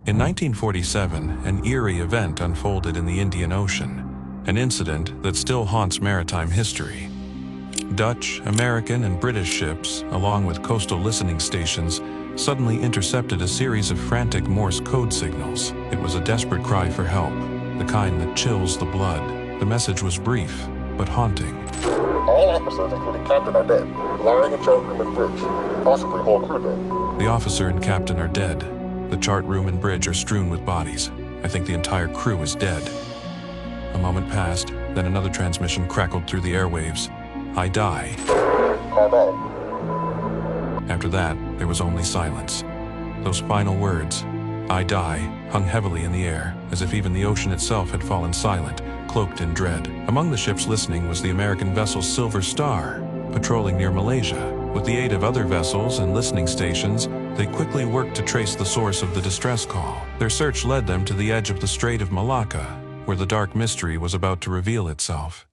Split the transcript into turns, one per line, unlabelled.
In 1947, an eerie event unfolded in the Indian Ocean, an incident that still haunts maritime history. Dutch, American, and British ships, along with coastal listening stations, suddenly intercepted a series of frantic Morse code signals. It was a desperate cry for help, the kind that chills the blood. The message was brief, but haunting.
All officers, including captain, are dead. Lying in chart room and bridge. Possibly whole crew dead.
The officer and captain are dead. The chart room and bridge are strewn with bodies. I think the entire crew is dead. A moment passed, then another transmission crackled through the airwaves. I die.
Calm on.
After that, there was only silence. Those final words, I die, hung heavily in the air, as if even the ocean itself had fallen silent, cloaked in dread. Among the ships listening was the American vessel Silver Star, patrolling near Malaysia. With the aid of other vessels and listening stations, they quickly worked to trace the source of the distress call. Their search led them to the edge of the Strait of Malacca, where the dark mystery was about to reveal itself.